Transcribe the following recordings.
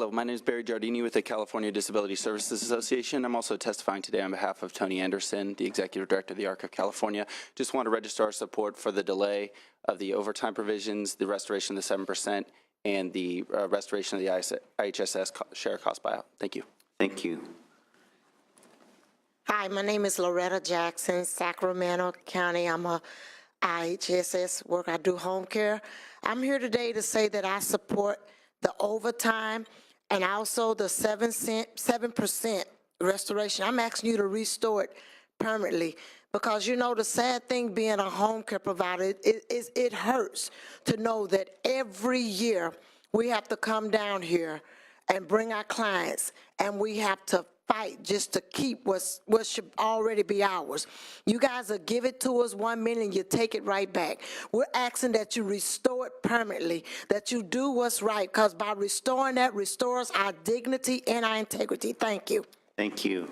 Hello, my name is Barry Giardini with the California Disability Services Association. I'm also testifying today on behalf of Tony Anderson, the Executive Director of the ARC of California. Just want to register our support for the delay of the overtime provisions, the restoration of the 7%, and the restoration of the IHSS share cost buyout. Thank you. Thank you. Hi, my name is Loretta Jackson, Sacramento County. I'm a IHSS worker. I do home care. I'm here today to say that I support the overtime and also the 7% restoration. I'm asking you to restore it permanently because, you know, the sad thing being a home care provider, it hurts to know that every year we have to come down here and bring our clients and we have to fight just to keep what should already be ours. You guys will give it to us 1 minute and you take it right back. We're asking that you restore it permanently, that you do what's right, because by restoring that restores our dignity and our integrity. Thank you. Thank you.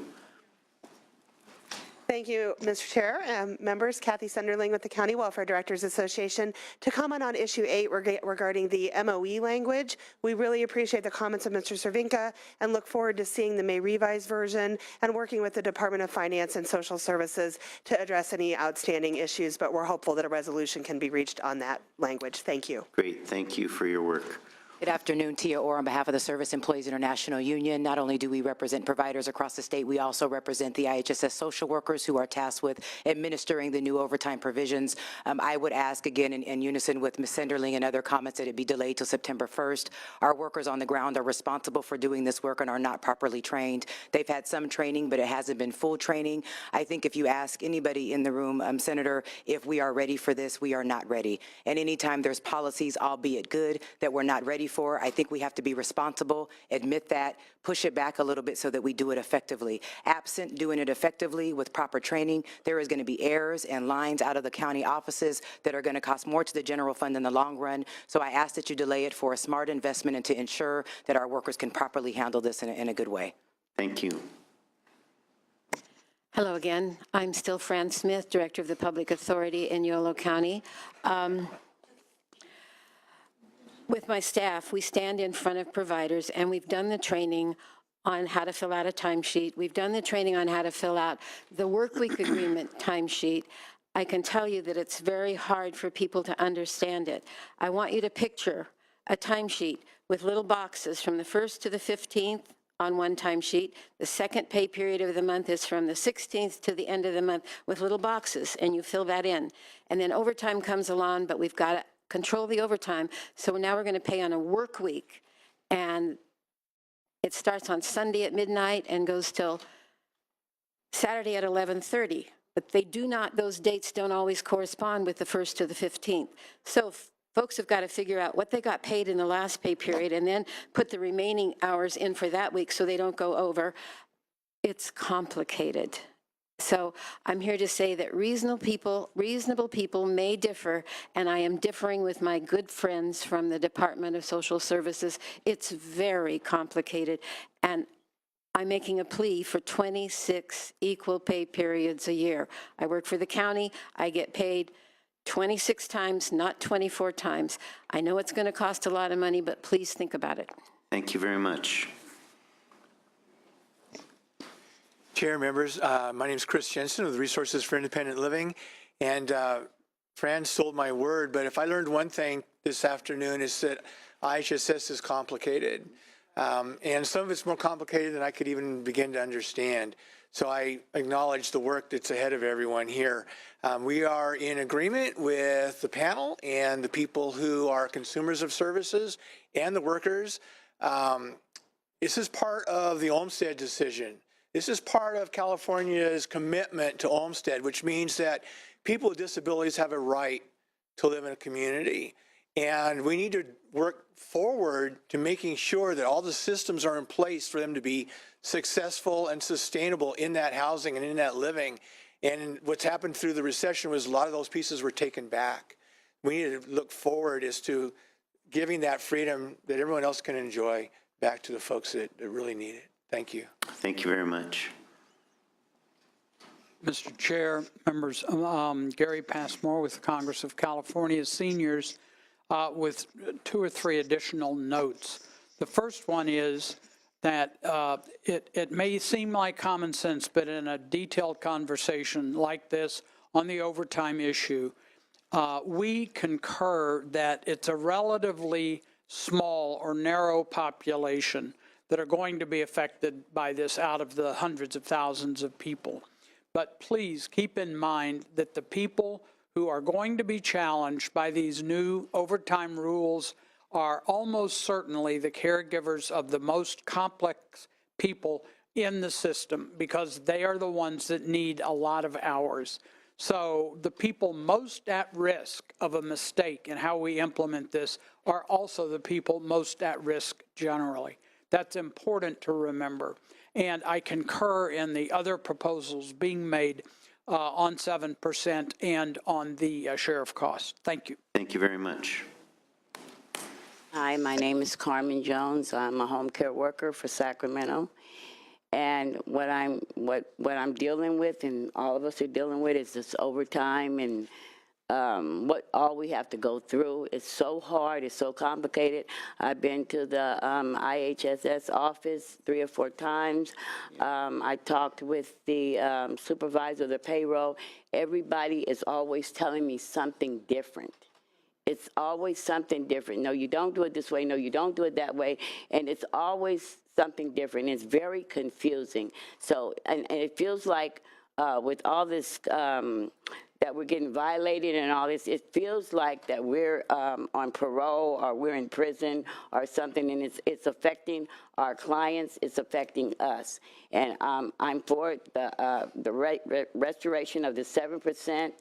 Thank you, Mr. Chair. Members, Kathy Sunderling with the County Welfare Directors Association. To comment on issue 8 regarding the MOE language, we really appreciate the comments of Mr. Cervinka and look forward to seeing the May revised version and working with the Department of Finance and Social Services to address any outstanding issues, but we're hopeful that a resolution can be reached on that language. Thank you. Great. Thank you for your work. Good afternoon, Tia Orr on behalf of the Service Employees International Union. Not only do we represent providers across the state, we also represent the IHSS social workers who are tasked with administering the new overtime provisions. I would ask again in unison with Ms. Senderling and other comments that it be delayed till September 1st. Our workers on the ground are responsible for doing this work and are not properly trained. They've had some training, but it hasn't been full training. I think if you ask anybody in the room, Senator, if we are ready for this, we are not ready. And anytime there's policies, albeit good, that we're not ready for, I think we have to be responsible, admit that, push it back a little bit so that we do it effectively. Absent doing it effectively with proper training, there is going to be errors and lines out of the county offices that are going to cost more to the general fund in the long run. So I ask that you delay it for a smart investment and to ensure that our workers can properly handle this in a good way. Thank you. Hello again. I'm still Fran Smith, Director of the Public Authority in Yolo County. With my staff, we stand in front of providers, and we've done the training on how to fill out a timesheet. We've done the training on how to fill out the workweek agreement timesheet. I can tell you that it's very hard for people to understand it. I want you to picture a timesheet with little boxes from the 1st to the 15th on one timesheet. The second pay period of the month is from the 16th to the end of the month with little boxes, and you fill that in. And then overtime comes along, but we've got to control the overtime. So now we're going to pay on a work week, and it starts on Sunday at midnight and goes till Saturday at 11:30. But they do not, those dates don't always correspond with the 1st to the 15th. So folks have got to figure out what they got paid in the last pay period and then put the remaining hours in for that week so they don't go over. It's complicated. So I'm here to say that reasonable people may differ, and I am differing with my good friends from the Department of Social Services. It's very complicated, and I'm making a plea for 26 equal pay periods a year. I work for the county. I get paid 26 times, not 24 times. I know it's going to cost a lot of money, but please think about it. Thank you very much. Chair, members, my name is Chris Jensen of the Resources for Independent Living, and Fran stole my word, but if I learned one thing this afternoon is that IHSS is complicated, and some of it's more complicated than I could even begin to understand. So I acknowledge the work that's ahead of everyone here. We are in agreement with the panel and the people who are consumers of services and the workers. This is part of the Olmstead decision. This is part of California's commitment to Olmstead, which means that people with disabilities have a right to live in a community. And we need to work forward to making sure that all the systems are in place for them to be successful and sustainable in that housing and in that living. And what's happened through the recession was a lot of those pieces were taken back. We need to look forward as to giving that freedom that everyone else can enjoy back to the folks that really need it. Thank you. Thank you very much. Mr. Chair, members, Gary Passmore with the Congress of California Seniors with 2 or 3 additional notes. The first one is that it may seem like common sense, but in a detailed conversation like this on the overtime issue, we concur that it's a relatively small or narrow population that are going to be affected by this out of the hundreds of thousands of people. But please keep in mind that the people who are going to be challenged by these new overtime rules are almost certainly the caregivers of the most complex people in the system, because they are the ones that need a lot of hours. So the people most at risk of a mistake in how we implement this are also the people most at risk generally. That's important to remember. And I concur in the other proposals being made on 7% and on the share of cost. Thank you. Thank you very much. Hi, my name is Carmen Jones. I'm a home care worker for Sacramento. And what I'm dealing with, and all of us are dealing with, is this overtime and what all we have to go through. It's so hard. It's so complicated. I've been to the IHSS office 3 or 4 times. I talked with the supervisor of the payroll. Everybody is always telling me something different. It's always something different. No, you don't do it this way. No, you don't do it that way. And it's always something different. It's very confusing. So, and it feels like with all this, that we're getting violated and all this, it feels like that we're on parole or we're in prison or something, and it's affecting our clients, it's affecting us. And I'm for the restoration of the 7%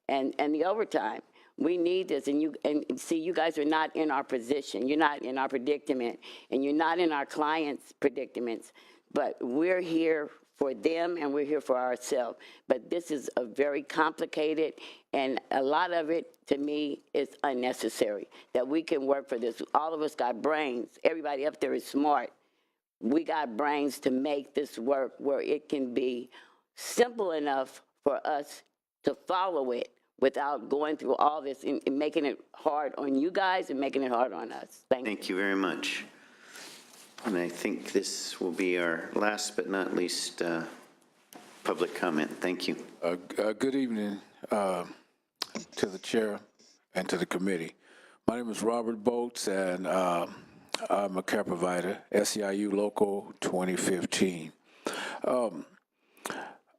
and the overtime. We need this, and see, you guys are not in our position. You're not in our predicament, and you're not in our clients' predicaments. But we're here for them, and we're here for ourselves. But this is a very complicated, and a lot of it, to me, is unnecessary, that we can work for this. All of us got brains. Everybody up there is smart. We got brains to make this work where it can be simple enough for us to follow it, without going through all this and making it hard on you guys and making it hard on us. Thank you very much. And I think this will be our last but not least public comment. Thank you. Good evening to the chair and to the committee. My name is Robert Boats, and I'm a care provider, SEIU Local 2015.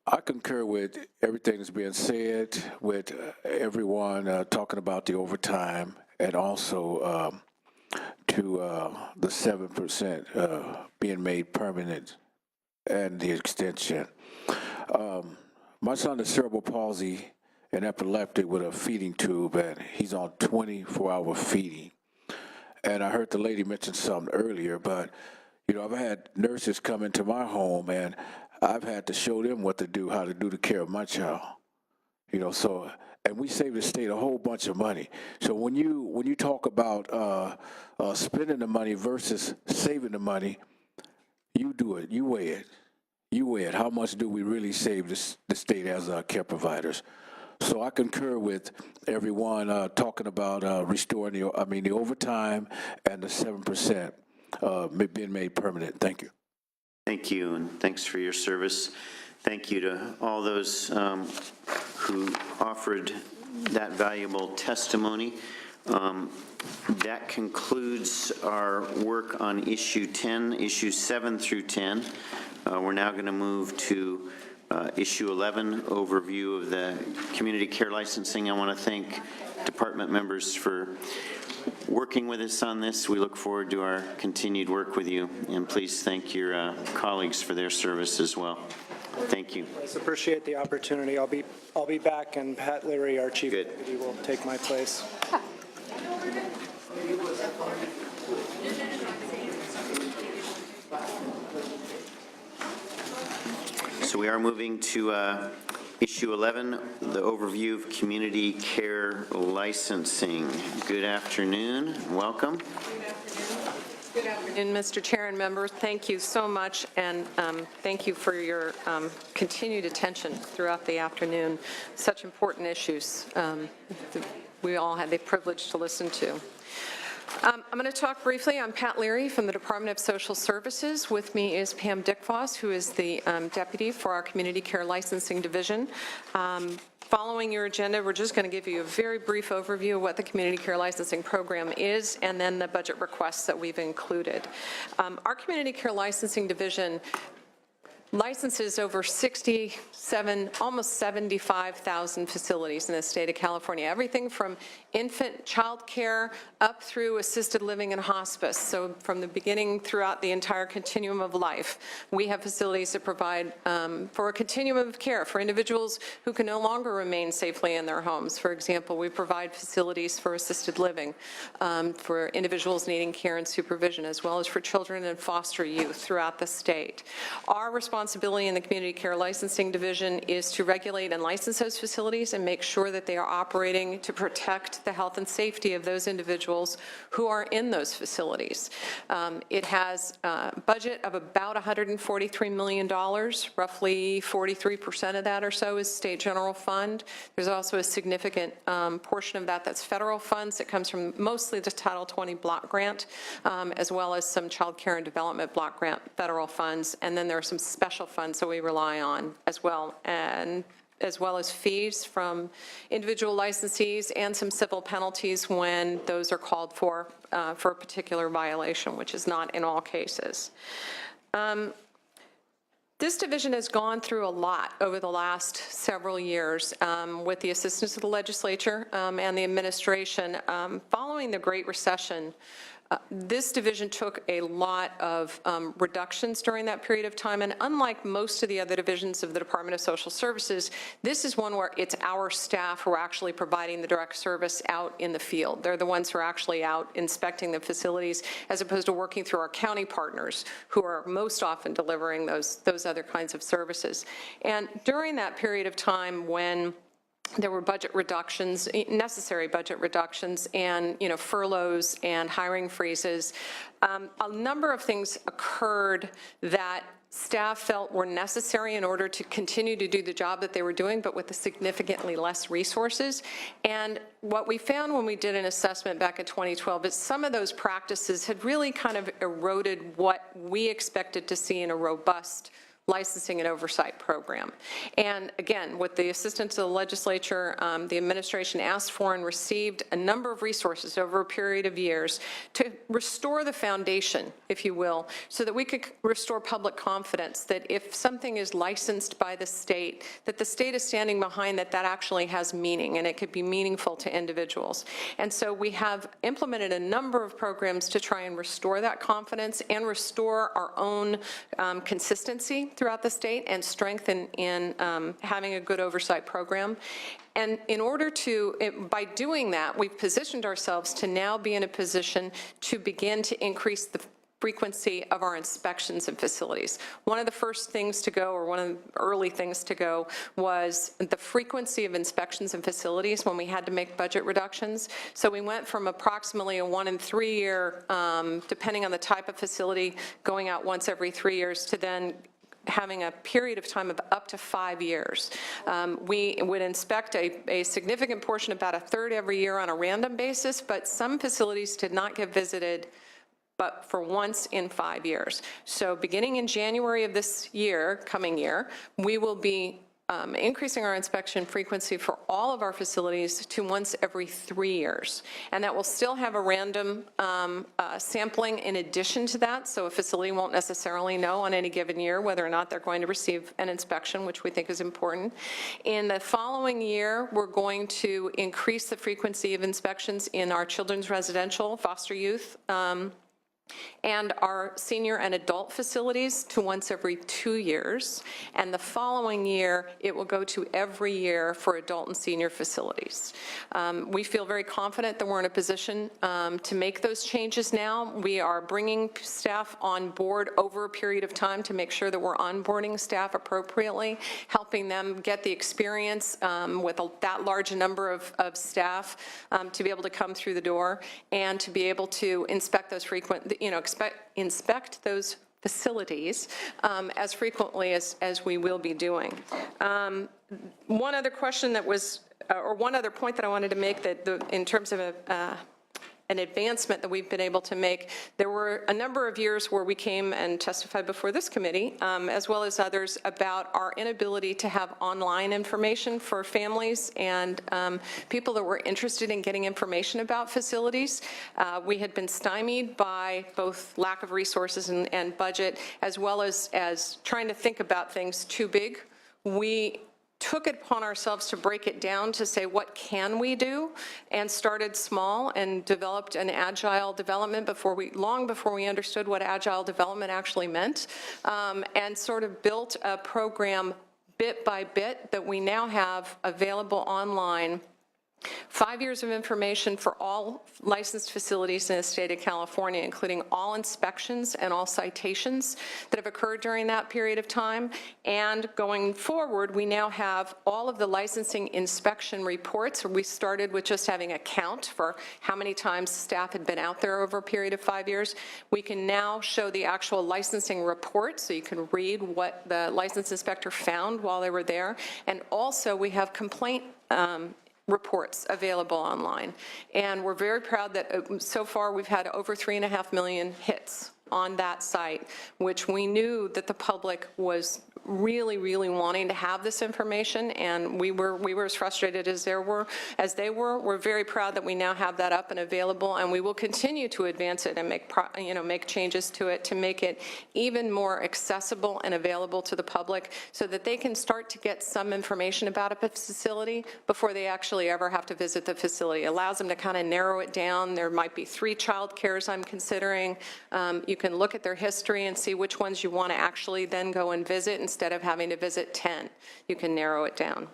I concur with everything that's being said, with everyone talking about the overtime, and also to the 7% being made permanent and the extension. My son has cerebral palsy and epileptic with a feeding tube, and he's on 24-hour feeding. And I heard the lady mention something earlier, but, you know, I've had nurses come into my home, and I've had to show them what to do, how to do the care of my child, you know. So, and we save the state a whole bunch of money. So when you talk about spending the money versus saving the money, you do it, you weigh it. How much do we really save the state as care providers? So I concur with everyone talking about restoring the overtime and the 7% being made permanent. Thank you. Thank you, and thanks for your service. Thank you to all those who offered that valuable testimony. That concludes our work on issue 10, issues 7 through 10. We're now going to move to issue 11, overview of the community care licensing. I want to thank department members for working with us on this. We look forward to our continued work with you, and please thank your colleagues for their service as well. Thank you. I appreciate the opportunity. I'll be back, and Pat Leary, our chief deputy, will take my place. So we are moving to issue 11, the overview of community care licensing. Good afternoon. Welcome. Good afternoon, Mr. Chair and members. Thank you so much, and thank you for your continued attention throughout the afternoon. Such important issues we all had the privilege to listen to. I'm going to talk briefly. I'm Pat Leary from the Department of Social Services. With me is Pam Dickfoss, who is the deputy for our Community Care Licensing Division. Following your agenda, we're just going to give you a very brief overview of what the Community Care Licensing Program is and then the budget requests that we've included. Our Community Care Licensing Division licenses over 67, almost 75,000 facilities in the state of California, everything from infant child care up through assisted living and hospice. So from the beginning throughout the entire continuum of life, we have facilities that provide for a continuum of care for individuals who can no longer remain safely in their homes. For example, we provide facilities for assisted living for individuals needing care and supervision, as well as for children and foster youth throughout the state. Our responsibility in the Community Care Licensing Division is to regulate and license those facilities and make sure that they are operating to protect the health and safety of those individuals who are in those facilities. It has a budget of about $143 million. Roughly 43% of that or so is state general fund. There's also a significant portion of that that's federal funds that comes from mostly the Title 20 block grant, as well as some child care and development block grant federal funds. And then there are some special funds that we rely on as well, and as well as fees from individual licensees and some civil penalties when those are called for a particular violation, which is not in all cases. This division has gone through a lot over the last several years with the assistance of the legislature and the administration. Following the Great Recession, this division took a lot of reductions during that period of time, and unlike most of the other divisions of the Department of Social Services, this is one where it's our staff who are actually providing the direct service out in the field. They're the ones who are actually out inspecting the facilities, as opposed to working through our county partners, who are most often delivering those other kinds of services. And during that period of time when there were budget reductions, necessary budget reductions, and furloughs and hiring freezes, a number of things occurred that staff felt were necessary in order to continue to do the job that they were doing, but with significantly less resources. And what we found when we did an assessment back in 2012 is some of those practices had really kind of eroded what we expected to see in a robust licensing and oversight program. And again, with the assistance of the legislature, the administration asked for and received a number of resources over a period of years to restore the foundation, if you will, so that we could restore public confidence that if something is licensed by the state, that the state is standing behind that actually has meaning and it could be meaningful to individuals. And so we have implemented a number of programs to try and restore that confidence and restore our own consistency throughout the state and strengthen in having a good oversight program. And in order to, by doing that, we've positioned ourselves to now be in a position to begin to increase the frequency of our inspections of facilities. One of the first things to go, or one of the early things to go, was the frequency of inspections in facilities when we had to make budget reductions. So we went from approximately a 1 and 3 year, depending on the type of facility, going out once every 3 years, to then having a period of time of up to 5 years. We would inspect a significant portion, about a third every year on a random basis, but some facilities did not get visited but for once in 5 years. So beginning in January of this year, coming year, we will be increasing our inspection frequency for all of our facilities to once every 3 years. And that will still have a random sampling in addition to that, so a facility won't necessarily know on any given year whether or not they're going to receive an inspection, which we think is important. In the following year, we're going to increase the frequency of inspections in our children's residential, foster youth, and our senior and adult facilities to once every 2 years. And the following year, it will go to every year for adult and senior facilities. We feel very confident that we're in a position to make those changes now. We are bringing staff on board over a period of time to make sure that we're onboarding staff appropriately, helping them get the experience with that large number of staff to be able to come through the door and to be able to inspect those inspect those facilities as frequently as we will be doing. One other question that was, or one other point that I wanted to make, that in terms of an advancement that we've been able to make. There were a number of years where we came and testified before this committee, as well as others, about our inability to have online information for families and people that were interested in getting information about facilities. We had been stymied by both lack of resources and budget, as well as trying to think about things too big. We took it upon ourselves to break it down to say, what can we do? And started small and developed an agile development long before we understood what agile development actually meant, and sort of built a program bit by bit that we now have available online. 5 years of information for all licensed facilities in the state of California, including all inspections and all citations that have occurred during that period of time. And going forward, we now have all of the licensing inspection reports. We started with just having a count for how many times staff had been out there over a period of 5 years. We can now show the actual licensing report, so you can read what the license inspector found while they were there. And also, we have complaint reports available online. And we're very proud that so far we've had over 3.5 million hits on that site, which we knew that the public was really, really wanting to have this information, and we were as frustrated as they were. We're very proud that we now have that up and available, and we will continue to advance it and make changes to it to make it even more accessible and available to the public, so that they can start to get some information about a facility before they actually ever have to visit the facility. It allows them to kind of narrow it down. There might be 3 child cares I'm considering. You can look at their history and see which ones you want to actually then go and visit instead of having to visit 10. You can narrow it down.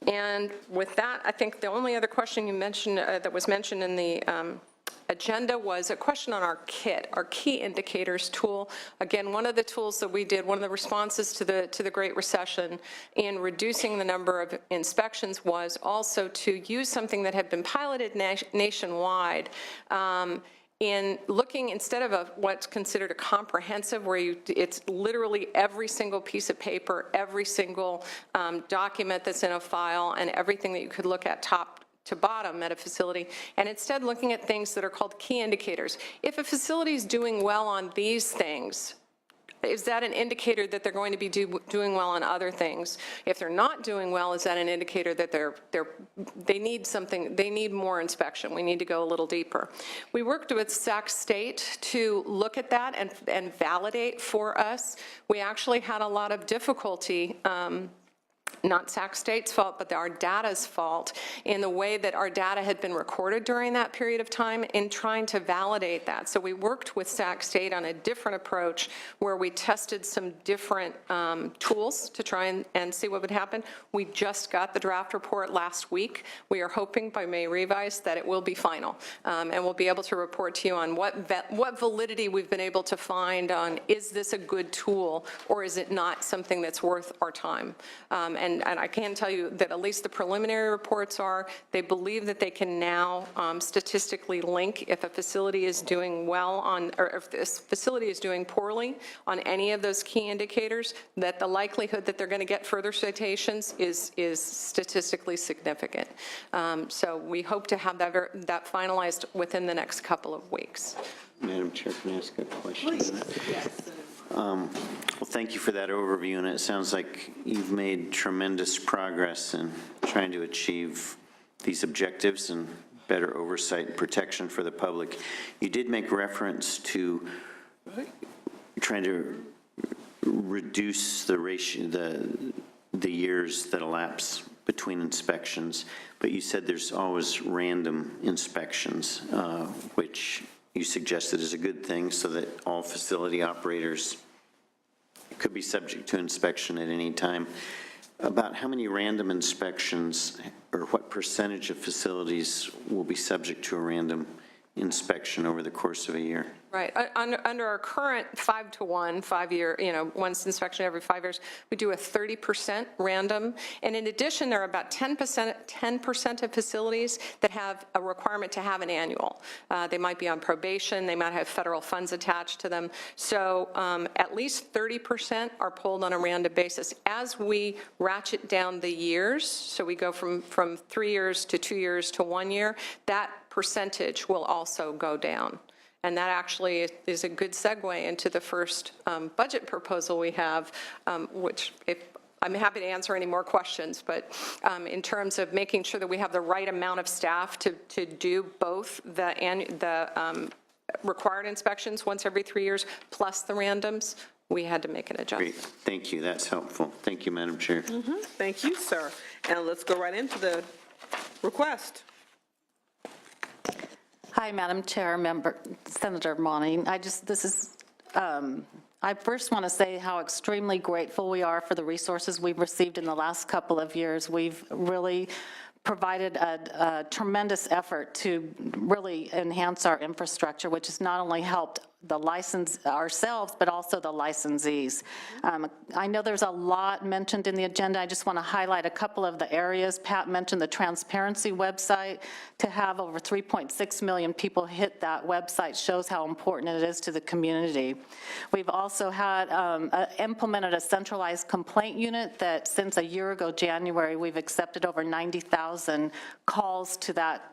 And with that, I think the only other question you mentioned that was mentioned in the agenda was a question on our KIT, our Key Indicators tool. Again, one of the tools that we did, one of the responses to the Great Recession in reducing the number of inspections was also to use something that had been piloted nationwide, in looking, instead of what's considered a comprehensive, where it's literally every single piece of paper, every single document that's in a file, and everything that you could look at top to bottom at a facility, and instead looking at things that are called key indicators. If a facility is doing well on these things, is that an indicator that they're going to be doing well on other things? If they're not doing well, is that an indicator that they need something, they need more inspection? We need to go a little deeper. We worked with Sac State to look at that and validate for us. We actually had a lot of difficulty, not Sac State's fault, but our data's fault, in the way that our data had been recorded during that period of time, in trying to validate that. So we worked with Sac State on a different approach, where we tested some different tools to try and see what would happen. We just got the draft report last week. We are hoping by May revise that it will be final, and we'll be able to report to you on what validity we've been able to find on, is this a good tool, or is it not something that's worth our time? And I can tell you that at least the preliminary reports are, they believe that they can now statistically link if a facility is doing well on, or if this facility is doing poorly on any of those key indicators, that the likelihood that they're going to get further citations is statistically significant. So we hope to have that finalized within the next couple of weeks. Madam Chair, can I ask a question? Please. Yes. Well, thank you for that overview, and it sounds like you've made tremendous progress in trying to achieve these objectives and better oversight and protection for the public. You did make reference to trying to reduce the ratio, the years that elapse between inspections, but you said there's always random inspections, which you suggested is a good thing, so that all facility operators could be subject to inspection at any time. About how many random inspections, or what percentage of facilities will be subject to a random inspection over the course of a year? Right. Under our current 5-to-1, 5-year, once inspection every 5 years, we do a 30% random. And in addition, there are about 10% of facilities that have a requirement to have an annual. They might be on probation. They might have federal funds attached to them. So at least 30% are pulled on a random basis. As we ratchet down the years, so we go from 3 years to 2 years to 1 year, that percentage will also go down. And that actually is a good segue into the first budget proposal we have, which I'm happy to answer any more questions, but in terms of making sure that we have the right amount of staff to do both the required inspections once every 3 years plus the randoms, we had to make an adjustment. Great, thank you, that's helpful. Thank you, Madam Chair. Thank you, sir. And let's go right into the request. Hi, Madam Chair, Member Senator Monning. I first want to say how extremely grateful we are for the resources we've received in the last couple of years. We've really provided a tremendous effort to really enhance our infrastructure, which has not only helped the license ourselves, but also the licensees. I know there's a lot mentioned in the agenda. I just want to highlight a couple of the areas. Pat mentioned the transparency website. To have over 3.6 million people hit that website shows how important it is to the community. We've also had implemented a centralized complaint unit that since a year ago, January, we've accepted over 90,000 calls to that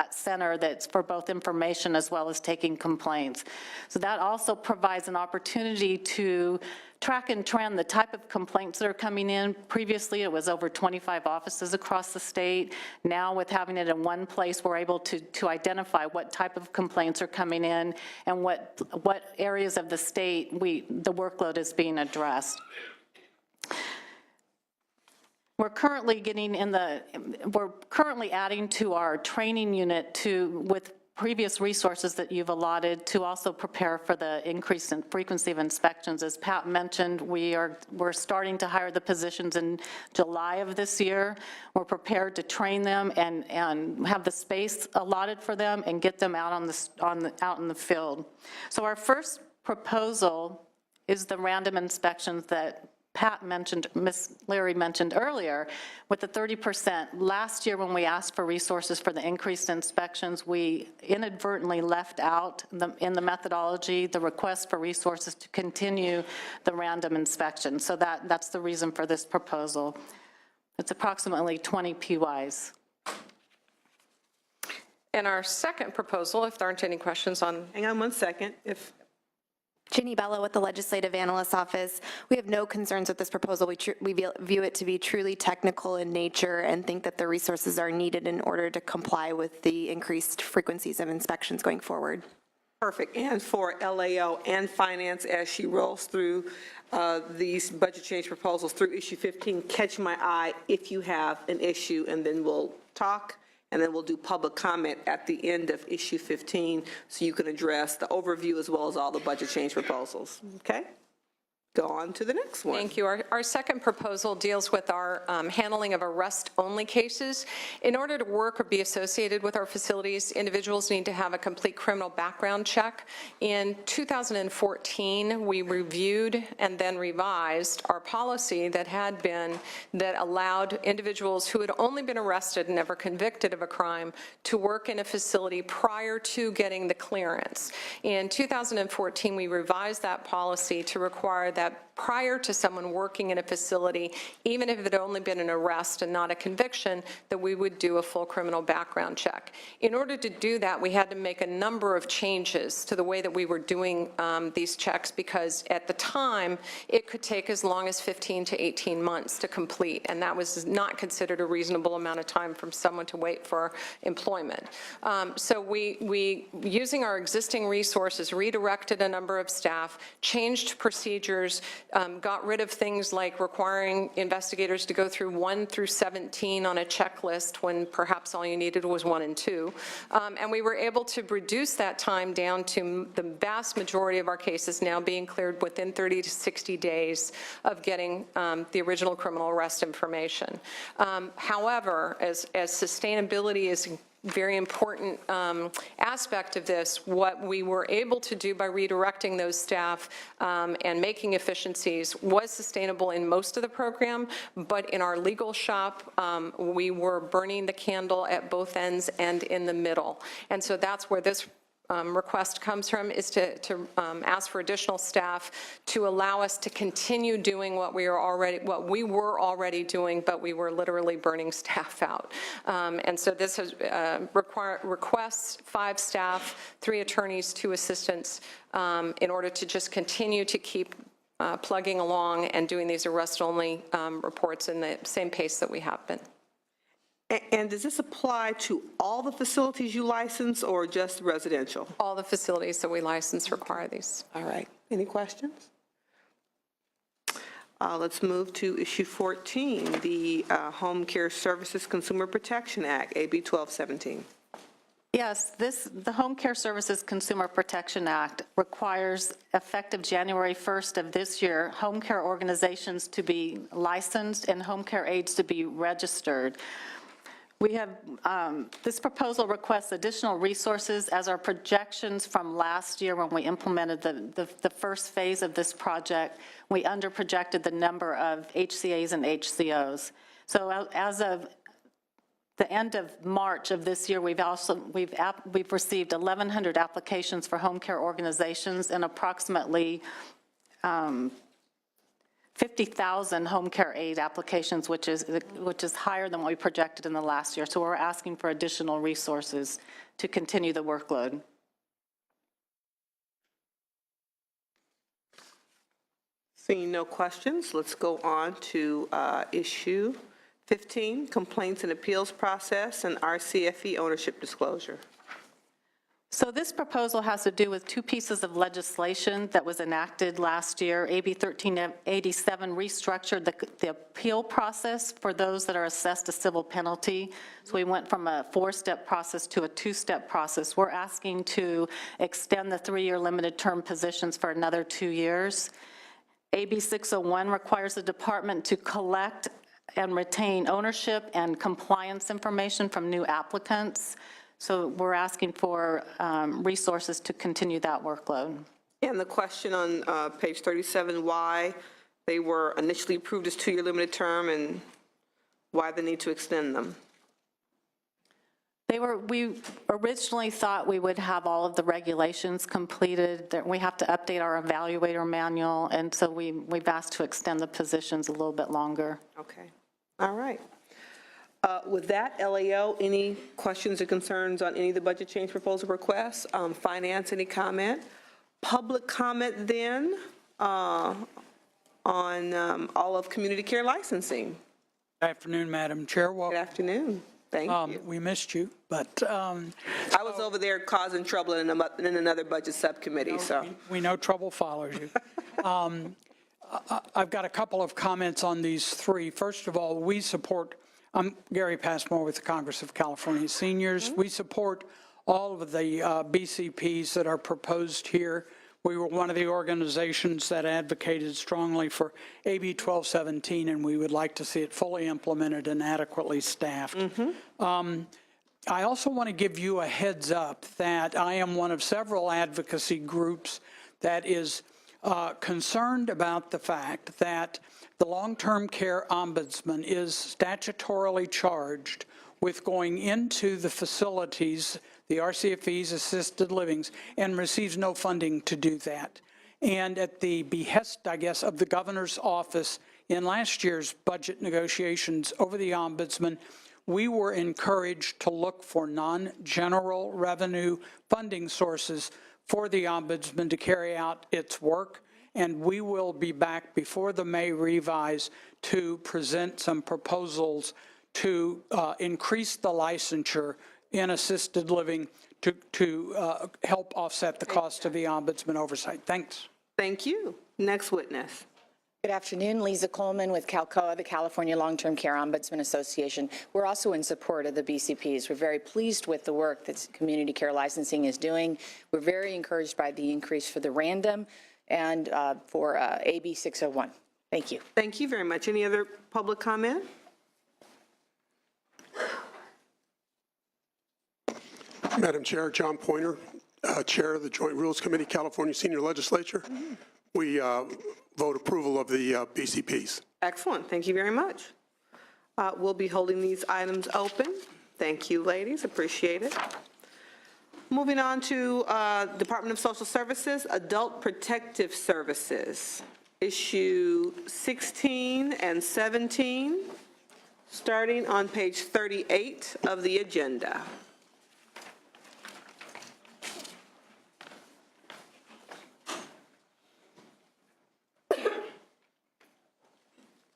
center that's for both information as well as taking complaints. So that also provides an opportunity to track and trend the type of complaints that are coming in. Previously, it was over 25 offices across the state. Now, with having it in one place, we're able to identify what type of complaints are coming in and what areas of the state the workload is being addressed. We're currently adding to our training unit with previous resources that you've allotted to also prepare for the increase in frequency of inspections. As Pat mentioned, we're starting to hire the positions in July of this year. We're prepared to train them and have the space allotted for them and get them out out in the field. So our first proposal is the random inspections that Pat mentioned, Ms. Leary mentioned earlier, with the 30%. Last year when we asked for resources for the increased inspections, we inadvertently left out in the methodology the request for resources to continue the random inspection. So that's the reason for this proposal. It's approximately 20 PYs. And our second proposal, if there aren't any questions on. Hang on one second. Ginny Bello with the Legislative Analyst's Office. We have no concerns with this proposal. We view it to be truly technical in nature and think that the resources are needed in order to comply with the increased frequencies of inspections going forward. Perfect. And for LAO and Finance, as she rolls through these budget change proposals through issue 15, catch my eye if you have an issue, and then we'll talk. And then we'll do public comment at the end of issue 15 so you can address the overview as well as all the budget change proposals. Okay? Go on to the next one. Thank you. Our second proposal deals with our handling of arrest-only cases. In order to work or be associated with our facilities, individuals need to have a complete criminal background check. In 2014, we reviewed and then revised our policy that allowed individuals who had only been arrested and never convicted of a crime to work in a facility prior to getting the clearance. In 2014, we revised that policy to require that prior to someone working in a facility, even if it had only been an arrest and not a conviction, that we would do a full criminal background check. In order to do that, we had to make a number of changes to the way that we were doing these checks, because at the time, it could take as long as 15 to 18 months to complete, and that was not considered a reasonable amount of time from someone to wait for employment. So we, using our existing resources, redirected a number of staff, changed procedures, got rid of things like requiring investigators to go through 1 through 17 on a checklist when perhaps all you needed was 1 and 2. And we were able to reduce that time down to the vast majority of our cases now being cleared within 30 to 60 days of getting the original criminal arrest information. However, as sustainability is very important aspect of this, what we were able to do by redirecting those staff and making efficiencies was sustainable in most of the program, but in our legal shop, we were burning the candle at both ends and in the middle. And so that's where this request comes from, is to ask for additional staff to allow us to continue doing what we were already doing, but we were literally burning staff out. And so this has requests 5 staff, 3 attorneys, 2 assistants, in order to just continue to keep plugging along and doing these arrest-only reports in the same pace that we have been. And does this apply to all the facilities you license or just residential? All the facilities that we license require these. All right. Any questions? Let's move to issue 14, the Home Care Services Consumer Protection Act, AB 1217. Yes, the Home Care Services Consumer Protection Act requires, effective January 1st of this year, home care organizations to be licensed and home care aides to be registered. We have, this proposal requests additional resources as our projections from last year when we implemented the first phase of this project. We underprojected the number of HCAs and HCOs. So as of the end of March of this year, we've received 1,100 applications for home care organizations and approximately 50,000 home care aid applications, which is higher than what we projected in the last year. So we're asking for additional resources to continue the workload. Seeing no questions, let's go on to issue 15, complaints and appeals process and RCFE ownership disclosure. So this proposal has to do with 2 pieces of legislation that was enacted last year. AB 1387 restructured the appeal process for those that are assessed a civil penalty. So we went from a 4-step process to a 2-step process. We're asking to extend the 3-year limited term positions for another 2 years. AB 601 requires the department to collect and retain ownership and compliance information from new applicants. So we're asking for resources to continue that workload. And the question on page 37, why they were initially approved as 2-year limited term and why the need to extend them? We originally thought we would have all of the regulations completed, that we have to update our evaluator manual, and so we've asked to extend the positions a little bit longer. Okay, all right. With that, LAO, any questions or concerns on any of the budget change proposal requests? Finance, any comment? Public comment then on all of community care licensing. Good afternoon, Madam Chair. Well, good afternoon. Thank you. We missed you, but I was over there causing trouble in another budget subcommittee, so. We know trouble follows you. I've got a couple of comments on these 3. First of all, we support, I'm Gary Passmore with the Congress of California Seniors. We support all of the BCPs that are proposed here. We were one of the organizations that advocated strongly for AB 1217, and we would like to see it fully implemented and adequately staffed. I also want to give you a heads up that I am one of several advocacy groups that is concerned about the fact that the long-term care ombudsman is statutorily charged with going into the facilities, the RCFEs, assisted livings, and receives no funding to do that. And at the behest, I guess, of the governor's office in last year's budget negotiations over the ombudsman, we were encouraged to look for non-general revenue funding sources for the ombudsman to carry out its work. And we will be back before the May revise to present some proposals to increase the licensure in assisted living to help offset the cost of the ombudsman oversight. Thanks. Thank you. Next witness. Good afternoon, Lisa Coleman with CalCOA, the California Long-Term Care Ombudsman Association. We're also in support of the BCPs. We're very pleased with the work that community care licensing is doing. We're very encouraged by the increase for the random and for AB 601. Thank you. Thank you very much. Any other public comment? Madam Chair, John Pointer, Chair of the Joint Rules Committee, California Senior Legislature. We vote approval of the BCPs. Excellent. Thank you very much. We'll be holding these items open. Thank you, ladies. Appreciate it. Moving on to Department of Social Services, Adult Protective Services, issue 16 and 17, starting on page 38 of the agenda.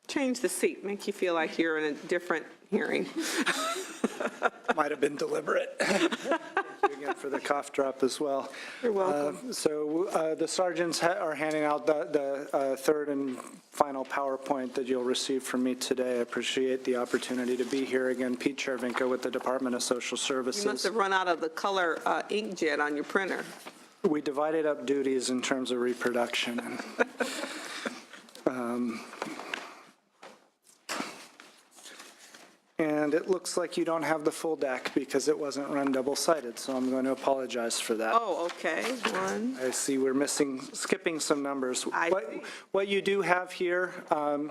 Change the seat, make you feel like you're in a different hearing. Might have been deliberate. Thank you again for the cough drop as well. You're welcome. So the sergeants are handing out the third and final PowerPoint that you'll receive from me today. I appreciate the opportunity to be here again. Pete Chervinka with the Department of Social Services. You must have run out of the color inkjet on your printer. We divided up duties in terms of reproduction. And it looks like you don't have the full deck because it wasn't run double-sided, so I'm going to apologize for that. Oh, okay, one. I see we're skipping some numbers. What you do have here,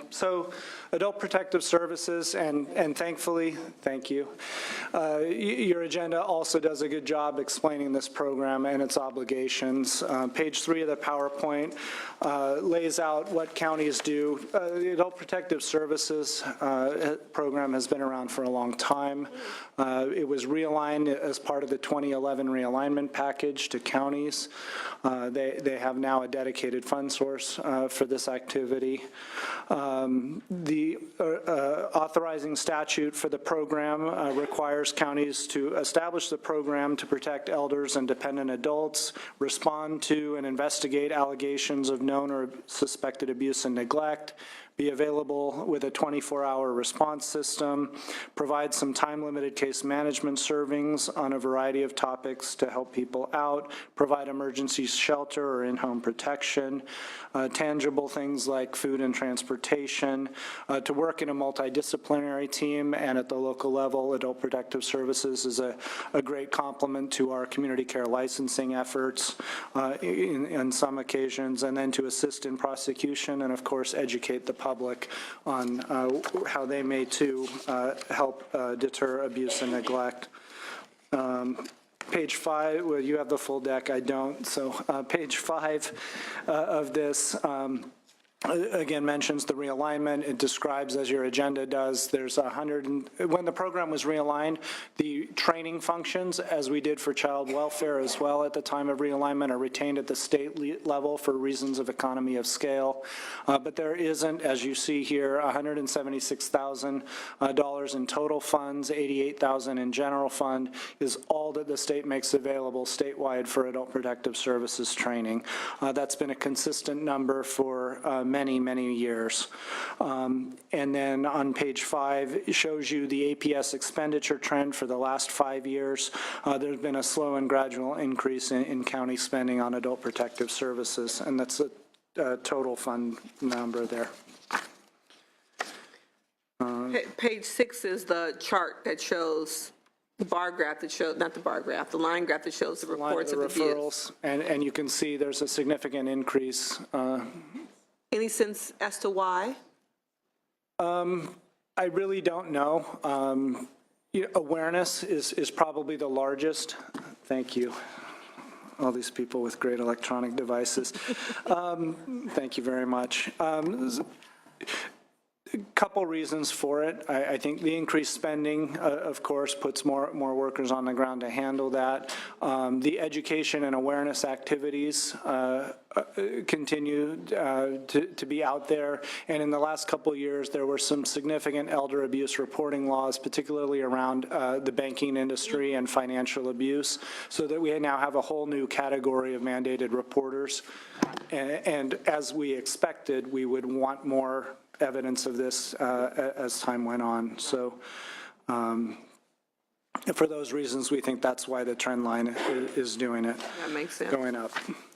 so Adult Protective Services, and thankfully, thank you, your agenda also does a good job explaining this program and its obligations. Page 3 of the PowerPoint lays out what counties do. The Adult Protective Services program has been around for a long time. It was realigned as part of the 2011 realignment package to counties. They have now a dedicated fund source for this activity. The authorizing statute for the program requires counties to establish the program to protect elders and dependent adults, respond to and investigate allegations of known or suspected abuse and neglect, be available with a 24-hour response system, provide some time-limited case management servings on a variety of topics to help people out, provide emergency shelter or in-home protection, tangible things like food and transportation, to work in a multidisciplinary team, and at the local level, Adult Protective Services is a great complement to our community care licensing efforts in some occasions, and then to assist in prosecution and, of course, educate the public on how they may too help deter abuse and neglect. Page 5, well, you have the full deck, I don't. So page 5 of this again mentions the realignment. It describes, as your agenda does, there's when the program was realigned, the training functions, as we did for child welfare as well at the time of realignment, are retained at the state level for reasons of economy of scale. But there isn't, as you see here, $176,000 in total funds, $88,000 in general fund is all that the state makes available statewide for Adult Protective Services training. That's been a consistent number for many, many years. And then on page 5, it shows you the APS expenditure trend for the last 5 years. There's been a slow and gradual increase in county spending on Adult Protective Services, and that's a total fund number there. Page 6 is the chart that shows the bar graph that shows, not the bar graph, the line graph that shows the reports of abuse. And you can see there's a significant increase. Any sense as to why? I really don't know. Awareness is probably the largest. Thank you. All these people with great electronic devices. Thank you very much. A couple reasons for it. I think the increased spending, of course, puts more workers on the ground to handle that. The education and awareness activities continue to be out there. And in the last couple of years, there were some significant elder abuse reporting laws, particularly around the banking industry and financial abuse, so that we now have a whole new category of mandated reporters. And as we expected, we would want more evidence of this as time went on. So for those reasons, we think that's why the trend line is doing it. That makes sense. Going up.